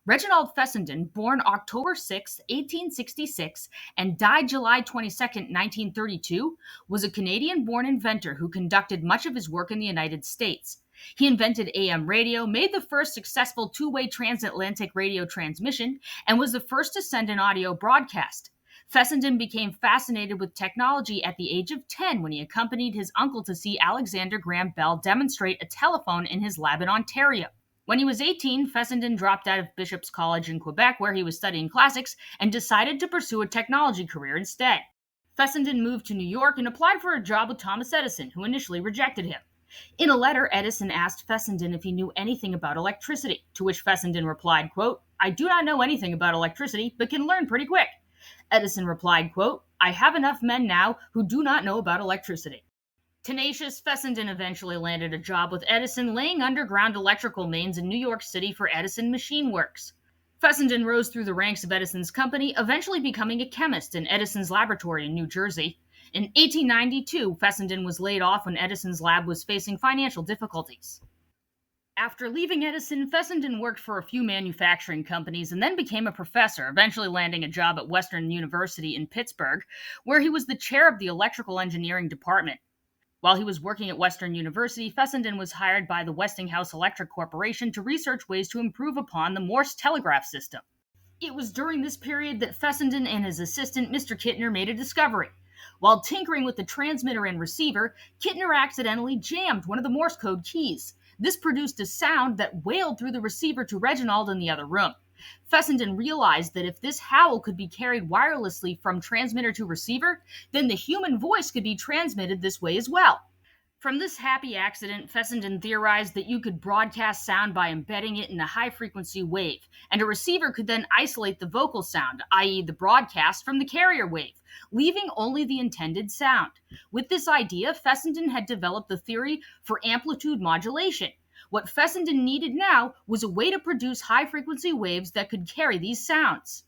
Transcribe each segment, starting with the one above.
Reginald Fessenden, born October 6, 1866, and died July 22, 1932, was a Canadian-born inventor who conducted much of his work in the United States. He invented AM radio, made the first successful two-way transatlantic radio transmission, and was the first to send an audio broadcast. Fessenden became fascinated with technology at the age of 10 when he accompanied his uncle to see Alexander Graham Bell demonstrate a telephone in his lab in Ontario. When he was 18, Fessenden dropped out of Bishop's College in Quebec, where he was studying classics, and decided to pursue a technology career instead. Fessenden moved to New York and applied for a job with Thomas Edison, who initially rejected him. In a letter, Edison asked Fessenden if he knew anything about electricity, to which Fessenden replied, quote, "I do not know anything about electricity, but can learn pretty quick." Edison replied, quote, "I have enough men now who do not know about electricity." Tenacious, Fessenden eventually landed a job with Edison laying underground electrical mains in New York City for Edison Machine Works. Fessenden rose through the ranks of Edison's company, eventually becoming a chemist in Edison's laboratory in New Jersey. In 1892, Fessenden was laid off when Edison's lab was facing financial difficulties. After leaving Edison, Fessenden worked for a few manufacturing companies and then became a professor, eventually landing a job at Western University in Pittsburgh, where he was the chair of the electrical engineering department. While he was working at Western University, Fessenden was hired by the Westinghouse Electric Corporation to research ways to improve upon the Morse telegraph system. It was during this period that Fessenden and his assistant, Mr. Kittner, made a discovery. While tinkering with the transmitter and receiver, Kittner accidentally jammed one of the Morse code keys. This produced a sound that wailed through the receiver to Reginald in the other room. Fessenden realized that if this howl could be carried wirelessly from transmitter to receiver, then the human voice could be transmitted this way as well. From this happy accident, Fessenden theorized that you could broadcast sound by embedding it in a high-frequency wave, and a receiver could then isolate the vocal sound, i.e. the broadcast, from the carrier wave, leaving only the intended sound. With this idea, Fessenden had developed the theory for amplitude modulation. What Fessenden needed now was a way to produce high-frequency waves that could carry these sounds.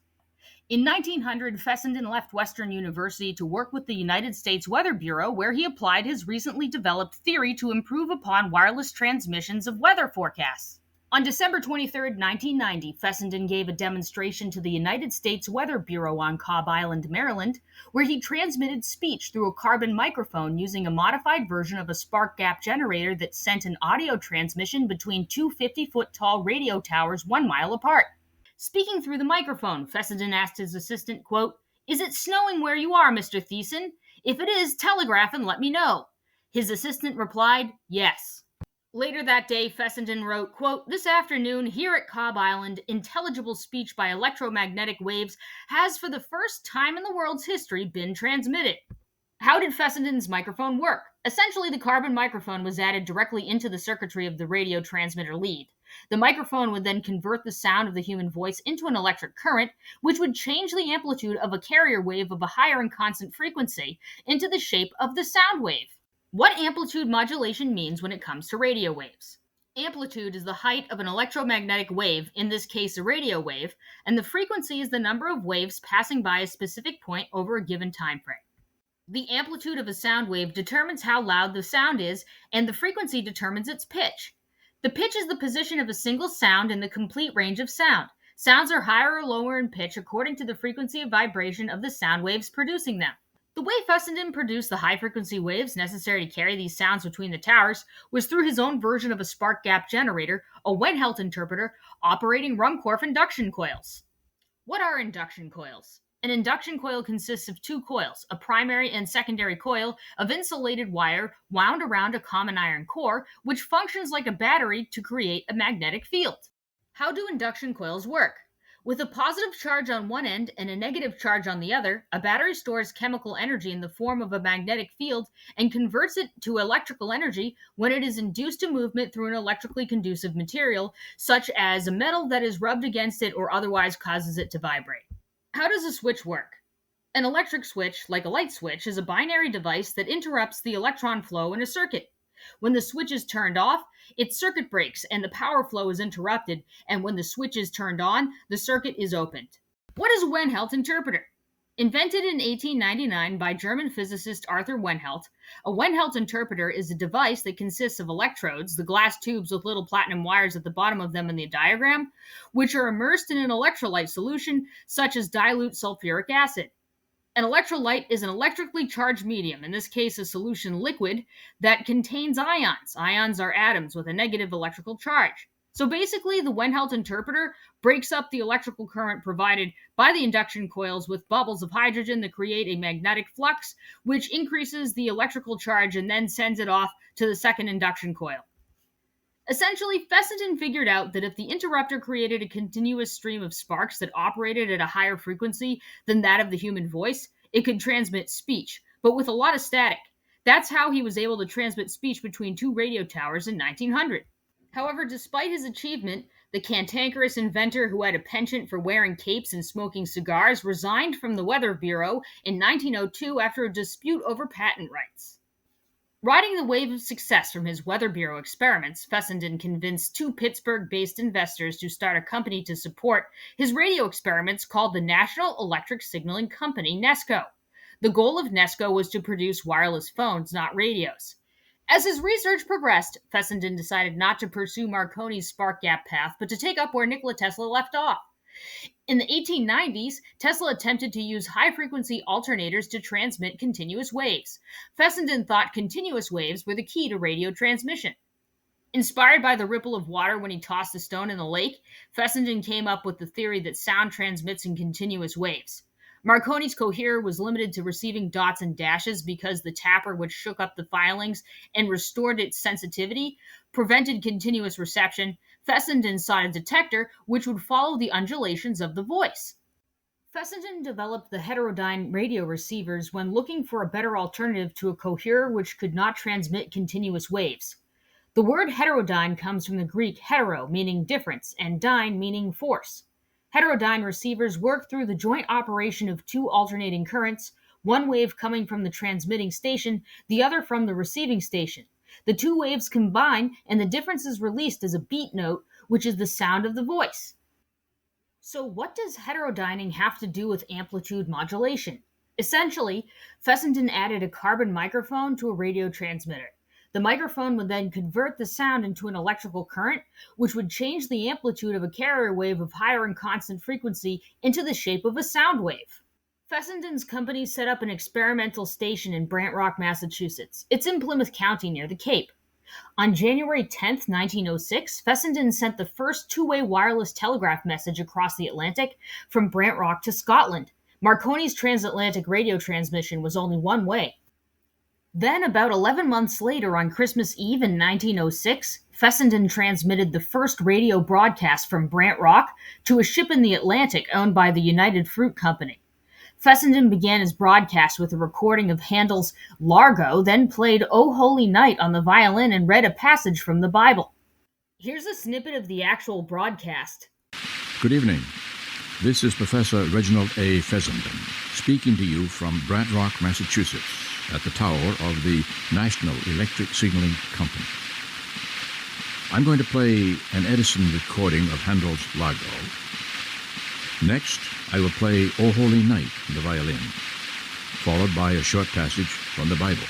In 1900, Fessenden left Western University to work with the United States Weather Bureau, where he applied his recently developed theory to improve upon wireless transmissions of weather forecasts. On December 23, 1990, Fessenden gave a demonstration to the United States Weather Bureau on Cobb Island, Maryland, where he transmitted speech through a carbon microphone using a modified version of a spark gap generator that sent an audio transmission between two 50-foot-tall radio towers 1 mile apart. Speaking through the microphone, Fessenden asked his assistant, quote, "Is it snowing where you are, Mr. Thiessen? If it is, telegraph and let me know." His assistant replied, "Yes." Later that day, Fessenden wrote, quote, "This afternoon, here at Cobb Island, intelligible speech by electromagnetic waves has for the first time in the world's history been transmitted." How did Fessenden's microphone work? Essentially, the carbon microphone was added directly into the circuitry of the radio transmitter lead. The microphone would then convert the sound of the human voice into an electric current, which would change the amplitude of a carrier wave of a higher and constant frequency into the shape of the sound wave. What amplitude modulation means when it comes to radio waves. Amplitude is the height of an electromagnetic wave, in this case a radio wave, and the frequency is the number of waves passing by a specific point over a given time frame. The amplitude of a sound wave determines how loud the sound is, and the frequency determines its pitch. The pitch is the position of a single sound in the complete range of sound. Sounds are higher or lower in pitch according to the frequency of vibration of the sound waves producing them. The way Fessenden produced the high-frequency waves necessary to carry these sounds between the towers was through his own version of a spark gap generator, a Wenhelt interpreter, operating Ruhmkorff induction coils. What are induction coils? An induction coil consists of two coils, a primary and secondary coil of insulated wire wound around a common iron core, which functions like a battery to create a magnetic field. How do induction coils work? With a positive charge on one end and a negative charge on the other, a battery stores chemical energy in the form of a magnetic field and converts it to electrical energy when it is induced to movement through an electrically conducive material, such as a metal that is rubbed against it or otherwise causes it to vibrate. How does a switch work? An electric switch, like a light switch, is a binary device that interrupts the electron flow in a circuit. When the switch is turned off, its circuit breaks and the power flow is interrupted, and when the switch is turned on, the circuit is opened. What is a Wenhelt interpreter? Invented in 1899 by German physicist Arthur Wenhelt, a Wenhelt interpreter is a device that consists of electrodes, the glass tubes with little platinum wires at the bottom of them in the diagram, which are immersed in an electrolyte solution such as dilute sulfuric acid. An electrolyte is an electrically charged medium, in this case a solution liquid, that contains ions. Ions are atoms with a negative electrical charge. So basically, the Wenhelt interpreter breaks up the electrical current provided by the induction coils with bubbles of hydrogen that create a magnetic flux, which increases the electrical charge and then sends it off to the second induction coil. Essentially, Fessenden figured out that if the interrupter created a continuous stream of sparks that operated at a higher frequency than that of the human voice, it could transmit speech, but with a lot of static. That's how he was able to transmit speech between two radio towers in 1900. However, despite his achievement, the cantankerous inventor who had a penchant for wearing capes and smoking cigars resigned from the Weather Bureau in 1902 after a dispute over patent rights. Riding the wave of success from his Weather Bureau experiments, Fessenden convinced two Pittsburgh-based investors to start a company to support his radio experiments called the National Electric Signaling Company, NESCO. The goal of NESCO was to produce wireless phones, not radios. As his research progressed, Fessenden decided not to pursue Marconi's spark gap path, but to take up where Nikola Tesla left off. In the 1890s, Tesla attempted to use high-frequency alternators to transmit continuous waves. Fessenden thought continuous waves were the key to radio transmission. Inspired by the ripple of water when he tossed a stone in the lake, Fessenden came up with the theory that sound transmits in continuous waves. Marconi's coherer was limited to receiving dots and dashes because the tapper, which shook up the filings and restored its sensitivity, prevented continuous reception. Fessenden sought a detector which would follow the undulations of the voice. Fessenden developed the heterodyne radio receivers when looking for a better alternative to a coherer which could not transmit continuous waves. The word heterodyne comes from the Greek hetero, meaning difference, and dyne, meaning force. Heterodyne receivers work through the joint operation of two alternating currents, one wave coming from the transmitting station, the other from the receiving station. The two waves combine, and the difference is released as a beat note, which is the sound of the voice. So what does heterodyning have to do with amplitude modulation? Essentially, Fessenden added a carbon microphone to a radio transmitter. The microphone would then convert the sound into an electrical current, which would change the amplitude of a carrier wave of higher and constant frequency into the shape of a sound wave. Fessenden's company set up an experimental station in Brant Rock, Massachusetts. It's in Plymouth County near the Cape. On January 10, 1906, Fessenden sent the first two-way wireless telegraph message across the Atlantic from Brant Rock to Scotland. Marconi's transatlantic radio transmission was only one way. Then, about 11 months later, on Christmas Eve in 1906, Fessenden transmitted the first radio broadcast from Brant Rock to a ship in the Atlantic owned by the United Fruit Company. Fessenden began his broadcast with a recording of Handel's Largo, then played O Holy Night on the violin and read a passage from the Bible. Here's a snippet of the actual broadcast. Good evening. This is Professor Reginald A. Fessenden, speaking to you from Brant Rock, Massachusetts, at the tower of the National Electric Signaling Company. I'm going to play an Edison recording of Handel's Largo. Next, I will play O Holy Night on the violin, followed by a short passage from the Bible.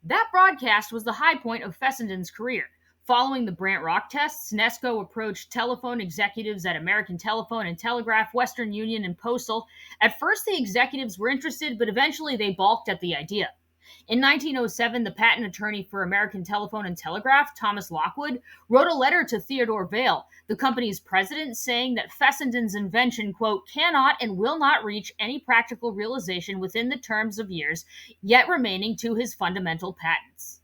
That broadcast was the high point of Fessenden's career. Following the Brant Rock tests, NESCO approached telephone executives at American Telephone and Telegraph, Western Union, and Postal. At first, the executives were interested, but eventually they balked at the idea. In 1907, the patent attorney for American Telephone and Telegraph, Thomas Lockwood, wrote a letter to Theodore Vail, the company's president, saying that Fessenden's invention, quote, cannot and will not reach any practical realization within the terms of years yet remaining to his fundamental patents.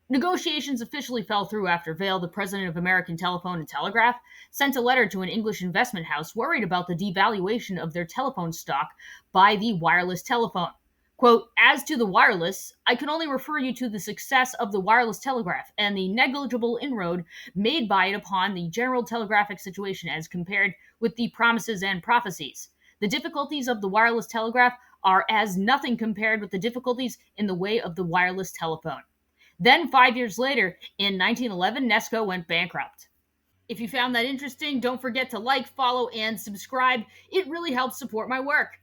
Negotiations officially fell through after Vail, the president of American Telephone and Telegraph, sent a letter to an English investment house worried about the devaluation of their telephone stock by the wireless telephone. Quote, as to the wireless, I can only refer you to the success of the wireless telegraph and the negligible inroad made by it upon the general telegraphic situation as compared with the promises and prophecies. The difficulties of the wireless telegraph are as nothing compared with the difficulties in the way of the wireless telephone. Then, 5 years later, in 1911, Nesco went bankrupt. If you found that interesting, don't forget to like, follow, and subscribe. It really helps support my work.